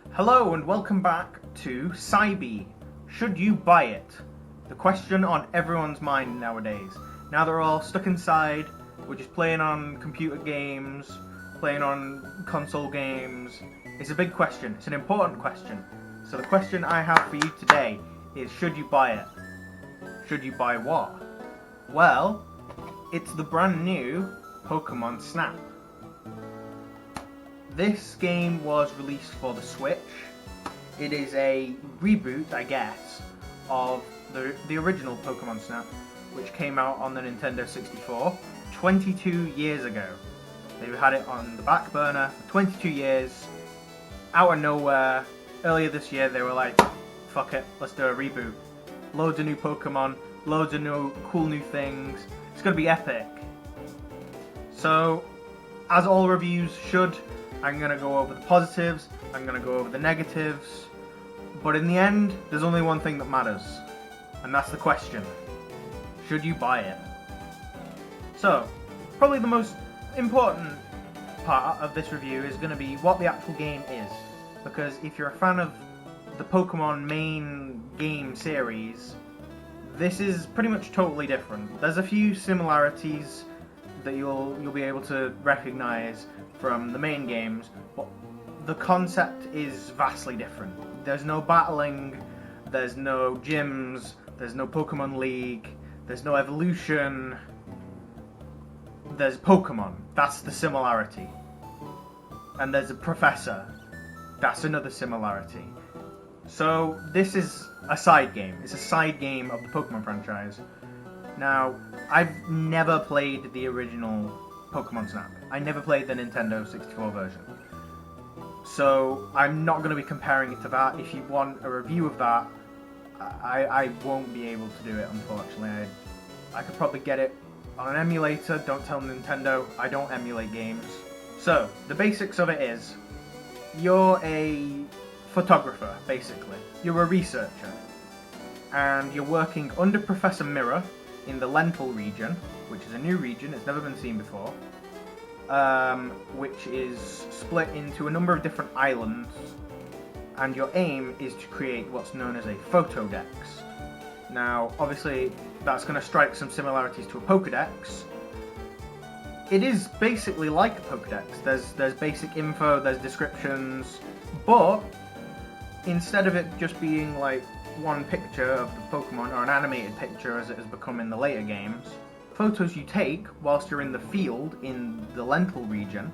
Hello and welcome back to SYBI. Should you buy it? The question on everyone's mind nowadays. Now they're all stuck inside, we're just playing on computer games, playing on console games. It's a big question, it's an important question. So the question I have for you today is, should you buy it? Should you buy what? Well, it's the brand new Pokémon Snap. This game was released for the Switch. It is a reboot, I guess, of the original Pokémon Snap, which came out on the Nintendo 64 22 years ago. They've had it on the back burner for 22 years, out of nowhere. Earlier this year they were like, fuck it, let's do a reboot. Loads of new Pokémon, loads of cool new things. It's gonna be epic. So, as all reviews should, I'm going to go over the positives, I'm going to go over the negatives, but in the end, there's only one thing that matters, and that's the question. Should you buy it? So, probably the most important part of this review is going to be what the actual game is, because if you're a fan of the Pokémon main game series, this is pretty much totally different. There's a few similarities that you'll be able to recognize from the main games, but the concept is vastly different. There's no battling, there's no gyms, there's no Pokemon League, there's no evolution, there's Pokemon. That's the similarity. And there's a professor. That's another similarity. So this is a side game. It's a side game of the Pokemon franchise. Now, I've never played the original Pokémon Snap. I never played the Nintendo 64 version. So, I'm not going to be comparing it to that. If you want a review of that, I won't be able to do it, unfortunately. I could probably get it on an emulator. Don't tell Nintendo, I don't emulate games. So, the basics of it is, you're a photographer, basically. You're a researcher. And you're working under Professor Mirror in the Lental region, which is a new region, it's never been seen before, which is split into a number of different islands, and your aim is to create what's known as a photodex. Now, obviously, that's going to strike some similarities to a Pokédex. It is basically like a Pokédex. There's basic info, there's descriptions, but instead of it just being like one picture of the Pokemon, or an animated picture as it has become in the later games, photos you take whilst you're in the field in the Lental region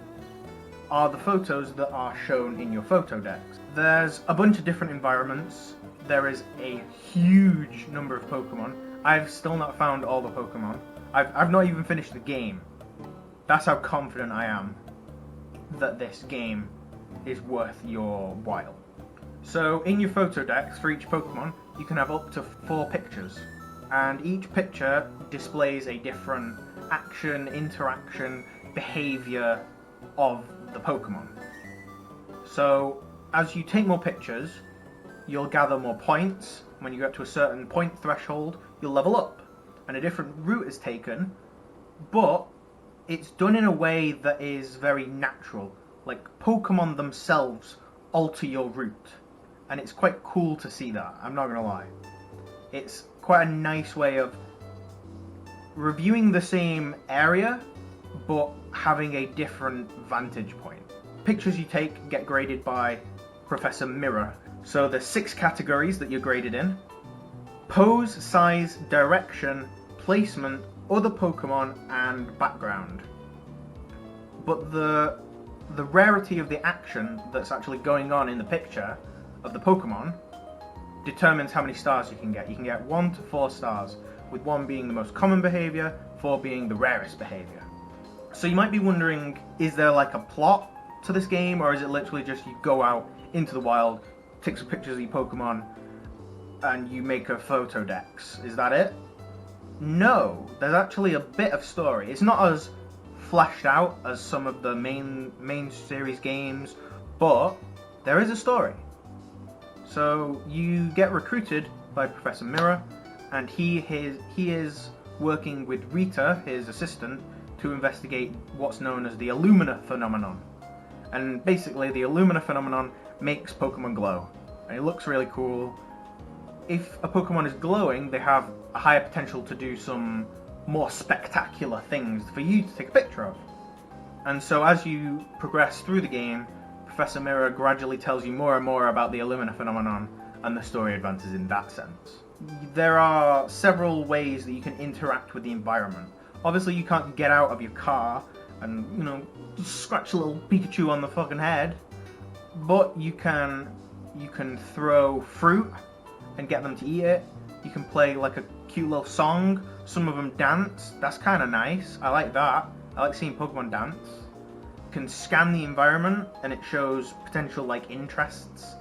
are the photos that are shown in your photodex. There's a bunch of different environments. There is a huge number of Pokemon. I've still not found all the Pokemon. I've not even finished the game. That's how confident I am that this game is worth your while. So in your photodex for each Pokemon, you can have up to 4 pictures, and each picture displays a different action, interaction, behavior of the Pokemon. So as you take more pictures, you'll gather more points. When you get to a certain point threshold, you'll level up, and a different route is taken, but it's done in a way that is very natural. Like, Pokemon themselves alter your route. And it's quite cool to see that, I'm not going to lie. It's quite a nice way of reviewing the same area, but having a different vantage point. Pictures you take get graded by Professor Mirror. So there's 6 categories that you're graded in: pose, size, direction, placement, other Pokemon, and background. But the rarity of the action that's actually going on in the picture of the Pokemon determines how many stars you can get. You can get 1 to 4 stars, with 1 being the most common behavior, 4 being the rarest behavior. So you might be wondering, is there like a plot to this game, or is it literally just you go out into the wild, take some pictures of your Pokemon, and you make a photodex? Is that it? No, there's actually a bit of story. It's not as fleshed out as some of the main series games, but there is a story. So you get recruited by Professor Mirror, and he is working with Rita, his assistant, to investigate what's known as the Illumina phenomenon. And basically the Illumina phenomenon makes Pokemon glow. And it looks really cool. If a Pokemon is glowing, they have a higher potential to do some more spectacular things for you to take a picture of. And so as you progress through the game, Professor Mirror gradually tells you more and more about the Illumina phenomenon, and the story advances in that sense. There are several ways that you can interact with the environment. Obviously you can't get out of your car and, just scratch a little Pikachu on the fucking head, but you can throw fruit and get them to eat it. You can play like a cute little song. Some of them dance. That's kind of nice. I like that. I like seeing Pokemon dance. You can scan the environment and it shows potential like interests.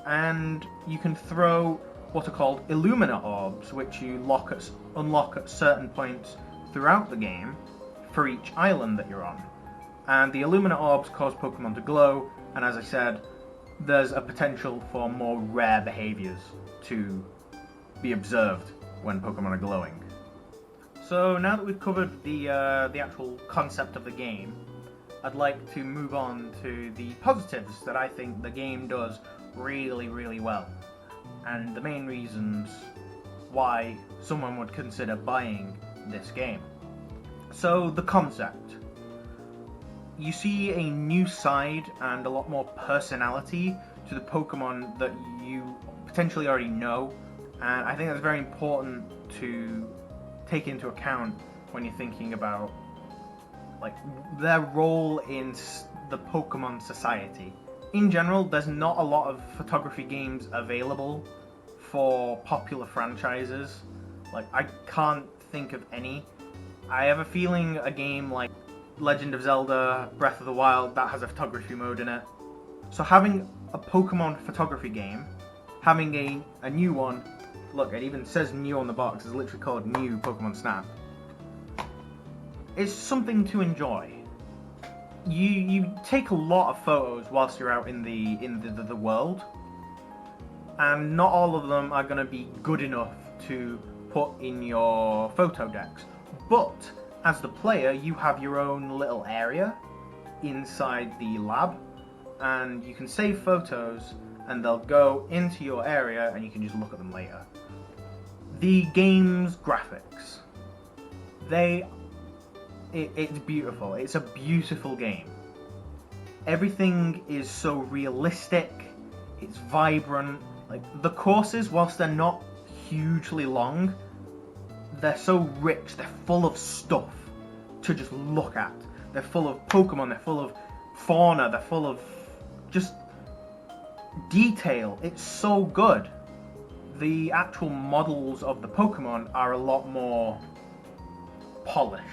And you can throw what are called Illumina orbs, which you unlock at certain points throughout the game for each island that you're on. And the Illumina orbs cause Pokemon to glow, and as I said, there's a potential for more rare behaviors to be observed when Pokemon are glowing. So now that we've covered the actual concept of the game, I'd like to move on to the positives that I think the game does really, really well, and the main reasons why someone would consider buying this game. So the concept. You see a new side and a lot more personality to the Pokemon that you potentially already know, and I think that's very important to take into account when you're thinking about like their role in the Pokemon society. In general, there's not a lot of photography games available for popular franchises. Like, I can't think of any. I have a feeling a game like Legend of Zelda, Breath of the Wild, that has a photography mode in it. So having a Pokemon photography game, having a new one, look, it even says new on the box, it's literally called New Pokemon Snap, is something to enjoy. You take a lot of photos whilst you're out in the world, and not all of them are going to be good enough to put in your photo decks. But as the player, you have your own little area inside the lab, and you can save photos, and they'll go into your area, and you can just look at them later. The game's graphics, it's beautiful. It's a beautiful game. Everything is so realistic. It's vibrant. Like, the courses, whilst they're not hugely long, they're so rich. They're full of stuff to just look at. They're full of Pokemon. They're full of fauna. They're full of just detail. It's so good. The actual models of the Pokemon are a lot more polished,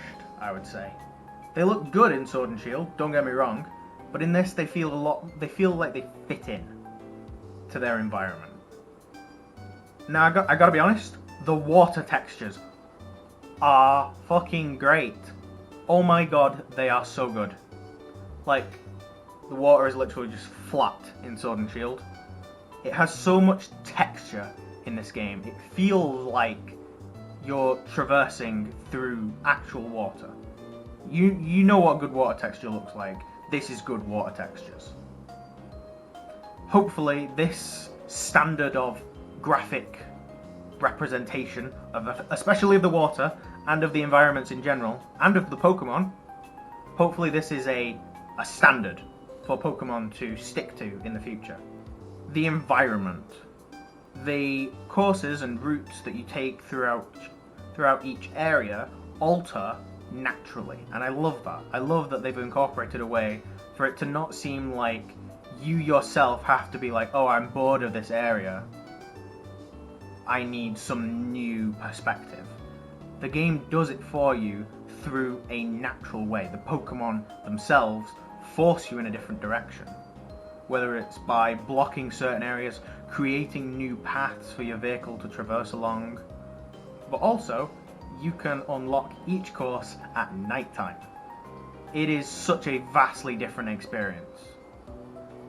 I would say. They look good in Sword and Shield, don't get me wrong, but in this they feel like they fit in to their environment. Now I gotta be honest, the water textures are fucking great. Oh my god, they are so good. Like, the water is literally just flat in Sword and Shield. It has so much texture in this game. It feels like you're traversing through actual water. You know what good water texture looks like. This is good water textures. Hopefully this standard of graphic representation of especially of the water and of the environments in general and of the Pokemon, hopefully this is a standard for Pokemon to stick to in the future. The environment. The courses and routes that you take throughout each area alter naturally, and I love that. I love that they've incorporated a way for it to not seem like you yourself have to be like, oh, I'm bored of this area, I need some new perspective. The game does it for you through a natural way. The Pokemon themselves force you in a different direction, whether it's by blocking certain areas, creating new paths for your vehicle to traverse along, but also you can unlock each course at night time. It is such a vastly different experience.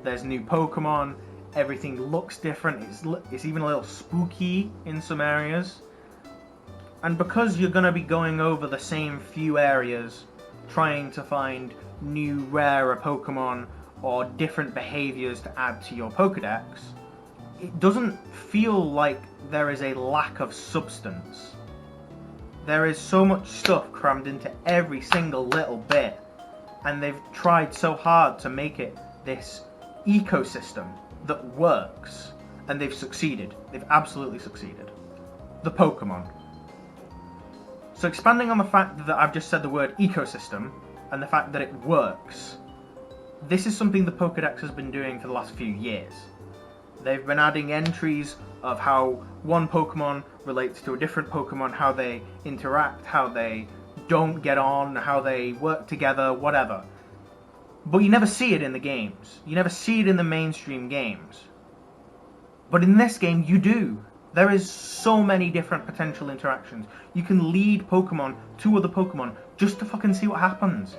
There's new Pokemon, everything looks different, it's even a little spooky in some areas. And because you're going to be going over the same few areas, trying to find new rarer Pokemon or different behaviors to add to your Pokédex, it doesn't feel like there is a lack of substance. There is so much stuff crammed into every single little bit, and they've tried so hard to make it this ecosystem that works, and they've succeeded. They've absolutely succeeded. The Pokémon. So expanding on the fact that I've just said the word ecosystem, and the fact that it works, this is something the Pokédex has been doing for the last few years. They've been adding entries of how one Pokémon relates to a different Pokémon, how they interact, how they don't get on, how they work together, whatever. But you never see it in the games. You never see it in the mainstream games. But in this game, you do. There is so many different potential interactions. You can lead Pokemon to other Pokemon just to fucking see what happens.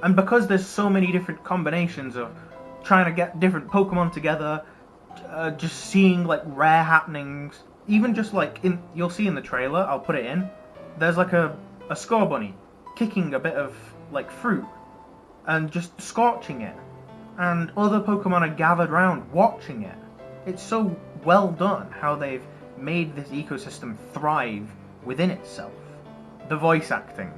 And because there's so many different combinations of trying to get different Pokemon together, just seeing like rare happenings, even just like you'll see in the trailer, I'll put it in, there's like a Scorbunny kicking a bit of like fruit and just scorching it, and other Pokemon are gathered around watching it. It's so well done how they've made this ecosystem thrive within itself. The voice acting.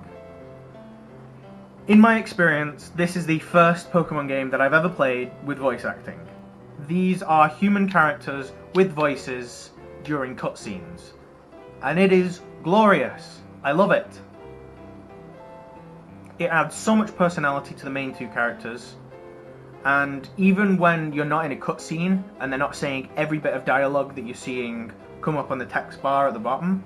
In my experience, this is the first Pokemon game that I've ever played with voice acting. These are human characters with voices during cutscenes, and it is glorious. I love it. It adds so much personality to the main two characters, and even when you're not in a cutscene and they're not saying every bit of dialogue that you're seeing come up on the text bar at the bottom,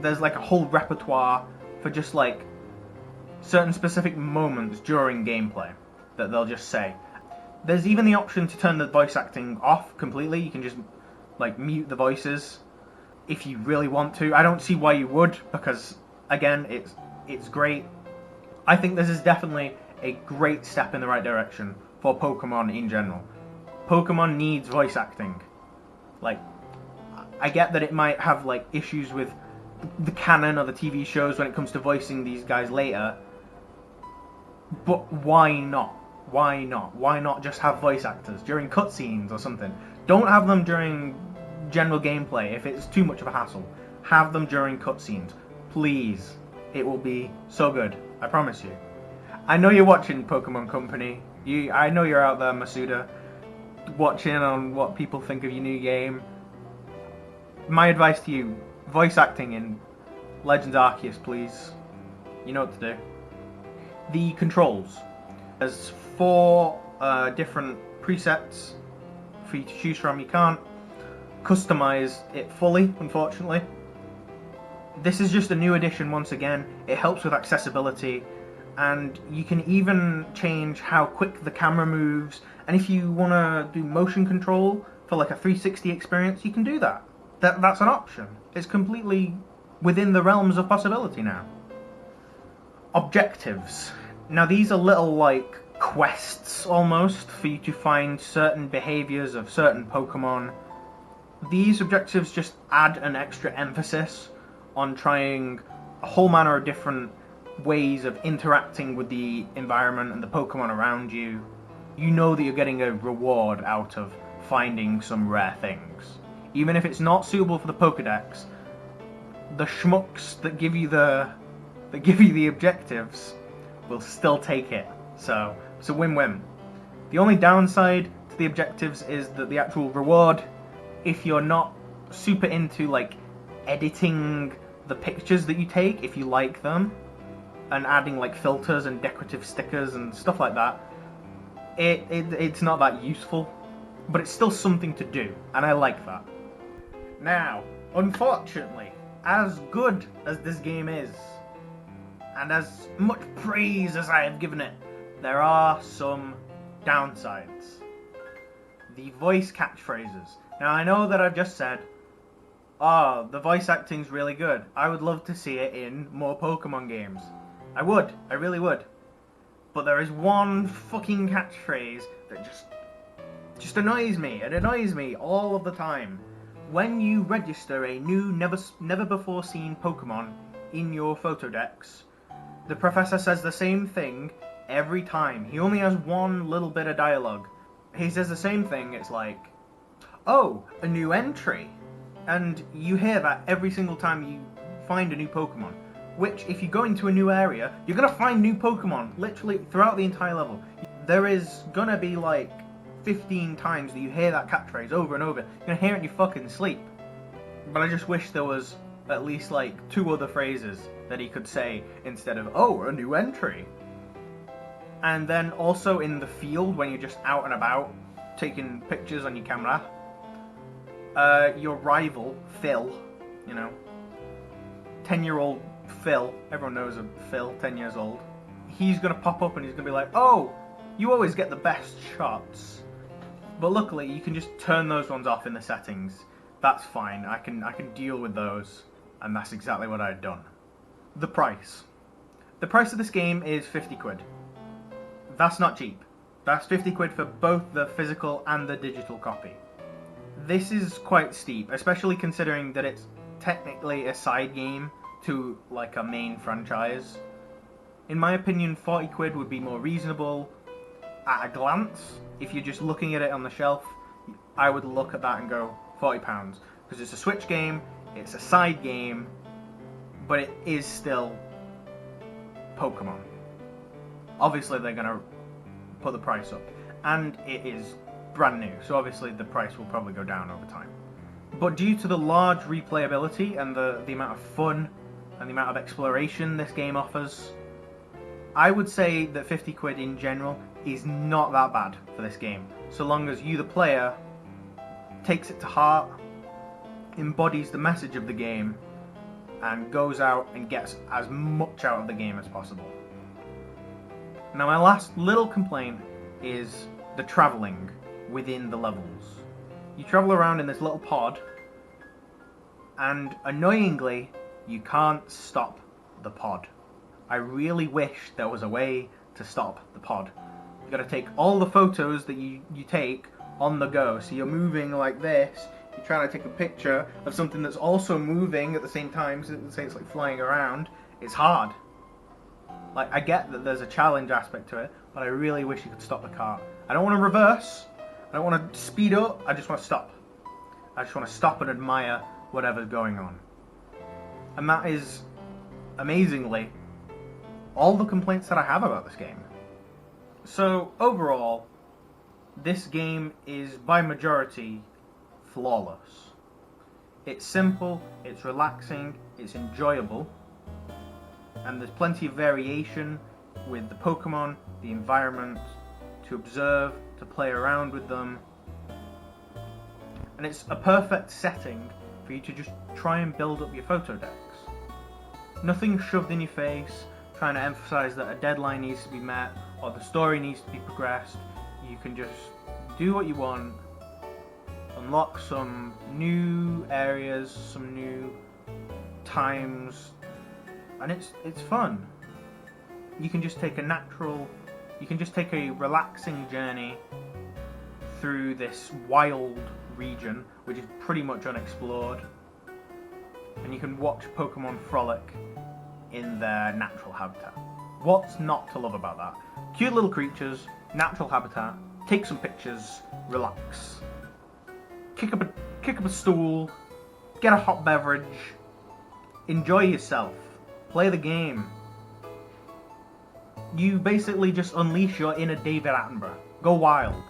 there's like a whole repertoire for just like certain specific moments during gameplay that they'll just say. There's even the option to turn the voice acting off completely. You can just like mute the voices if you really want to. I don't see why you would, because again, it's great. I think this is definitely a great step in the right direction for Pokemon in general. Pokemon needs voice acting. Like, I get that it might have like issues with the canon or the TV shows when it comes to voicing these guys later, but why not? Why not? Why not just have voice actors during cutscenes or something? Don't have them during general gameplay if it's too much of a hassle. Have them during cutscenes. Please. It will be so good. I promise you. I know you're watching, Pokemon Company. I know you're out there, Masuda, watching on what people think of your new game. My advice to you, voice acting in Legends Arceus, please. You know what to do. The controls. There's 4 different presets for you to choose from. You can't customize it fully, unfortunately. This is just a new addition once again. It helps with accessibility, and you can even change how quick the camera moves, and if you want to do motion control for like a 360 experience, you can do that. That's an option. It's completely within the realms of possibility now. Objectives. Now these are little like quests almost for you to find certain behaviors of certain Pokemon. These objectives just add an extra emphasis on trying a whole manner of different ways of interacting with the environment and the Pokemon around you. You know that you're getting a reward out of finding some rare things. Even if it's not suitable for the Pokédex, the schmucks that give you the objectives will still take it. So it's a win-win. The only downside to the objectives is that the actual reward, if you're not super into like editing the pictures that you take, if you like them, and adding like filters and decorative stickers and stuff like that, it's not that useful, but it's still something to do, and I like that. Now, unfortunately, as good as this game is, and as much praise as I have given it, there are some downsides. The voice catchphrases. Now I know that I've just said, oh, the voice acting's really good. I would love to see it in more Pokemon games. I would. I really would. But there is one fucking catchphrase that just annoys me. It annoys me all of the time. When you register a new, never before seen Pokemon in your Photodex, the professor says the same thing every time. He only has one little bit of dialogue. He says the same thing. It's like, oh, a new entry. And you hear that every single time you find a new Pokemon. Which, if you go into a new area, you're going to find new Pokemon, literally throughout the entire level. There is going to be like 15 times that you hear that catchphrase over and over. You're going to hear it in your fucking sleep. But I just wish there was at least like 2 other phrases that he could say instead of, oh, a new entry. And then also in the field, when you're just out and about, taking pictures on your camera, your rival, Phil, 10-year-old Phil, everyone knows of Phil, 10 years old, he's going to pop up and he's going to be like, oh, you always get the best shots. But luckily, you can just turn those ones off in the settings. That's fine, I can deal with those, and that's exactly what I'd done. The price. The price of this game is 50 quid. That's not cheap. That's 50 quid for both the physical and the digital copy. This is quite steep, especially considering that it's technically a side game to like a main franchise. In my opinion, 40 quid would be more reasonable at a glance. If you're just looking at it on the shelf, I would look at that and go £40, because it's a Switch game, it's a side game, but it is still Pokemon. Obviously they're going to put the price up, and it is brand new, so obviously the price will probably go down over time. But due to the large replayability and the amount of fun and the amount of exploration this game offers, I would say that 50 quid in general is not that bad for this game, so long as you, the player, takes it to heart, embodies the message of the game, and goes out and gets as much out of the game as possible. Now, my last little complaint is the travelling within the levels. You travel around in this little pod, and annoyingly, you can't stop the pod. I really wish there was a way to stop the pod. You've got to take all the photos that you take on the go. So you're moving like this, you're trying to take a picture of something that's also moving at the same time, so say it's like flying around. It's hard. Like, I get that there's a challenge aspect to it, but I really wish you could stop the car. I don't want to reverse, I don't want to speed up, I just want to stop. I just want to stop and admire whatever's going on. And that is, amazingly, all the complaints that I have about this game. So, overall, this game is, by majority, flawless. It's simple, it's relaxing, it's enjoyable, and there's plenty of variation with the Pokemon, the environment, to observe, to play around with them. And it's a perfect setting for you to just try and build up your photo decks. Nothing shoved in your face, trying to emphasize that a deadline needs to be met or the story needs to be progressed. You can just do what you want, unlock some new areas, some new times, and it's fun. You can just take a relaxing journey through this wild region, which is pretty much unexplored, and you can watch Pokemon frolic in their natural habitat. What's not to love about that? Cute little creatures, natural habitat, take some pictures, relax. Kick up a stool, get a hot beverage, enjoy yourself, play the game. You basically just unleash your inner David Attenborough. Go wild.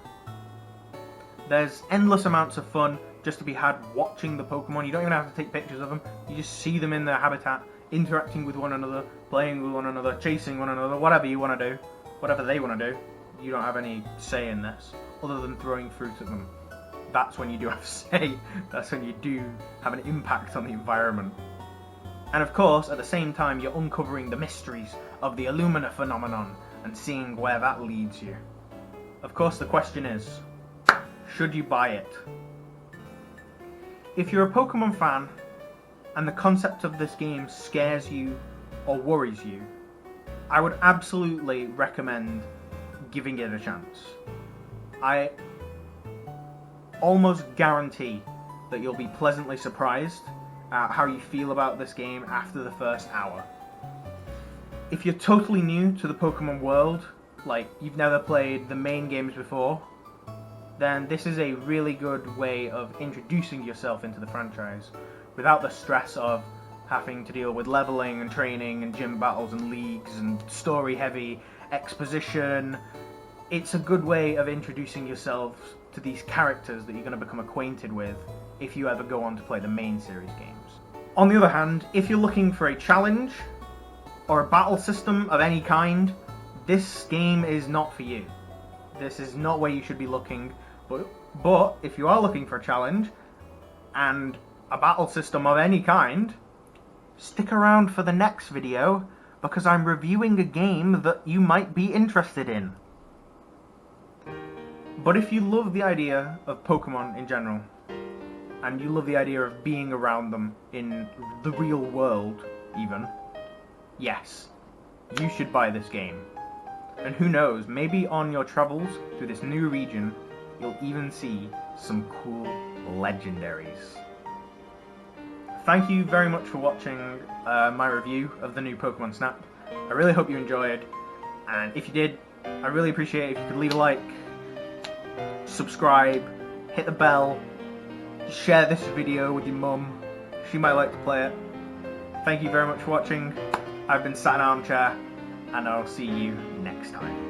There's endless amounts of fun just to be had watching the Pokemon. You don't even have to take pictures of them. You just see them in their habitat, interacting with one another, playing with one another, chasing one another, whatever you want to do. Whatever they want to do. You don't have any say in this, other than throwing fruit at them. That's when you do have a say. That's when you do have an impact on the environment. And of course, at the same time, you're uncovering the mysteries of the Illumina phenomenon and seeing where that leads you. Of course, the question is, should you buy it? If you're a Pokemon fan and the concept of this game scares you or worries you, I would absolutely recommend giving it a chance. I almost guarantee that you'll be pleasantly surprised at how you feel about this game after the first hour. If you're totally new to the Pokemon world like you've never played the main games before, then this is a really good way of introducing yourself into the franchise without the stress of having to deal with leveling and training and gym battles and leagues and story heavy exposition. It's a good way of introducing yourselves to these characters that you're going to become acquainted with if you ever go on to play the main series games. On the other hand, if you're looking for a challenge or a battle system of any kind, this game is not for you. This is not where you should be looking, but if you are looking for a challenge and a battle system of any kind, stick around for the next video because I'm reviewing a game that you might be interested in. But if you love the idea of Pokemon in general, and you love the idea of being around them in the real world even, yes, you should buy this game. And who knows, maybe on your travels through this new region, you'll even see some cool legendaries. Thank you very much for watching my review of the new Pokemon Snap. I really hope you enjoyed, and if you did, I really appreciate it if you could leave a like, subscribe, hit the bell, share this video with your mum. She might like to play it. Thank you very much for watching. I've been sat in an armchair, and I'll see you next time.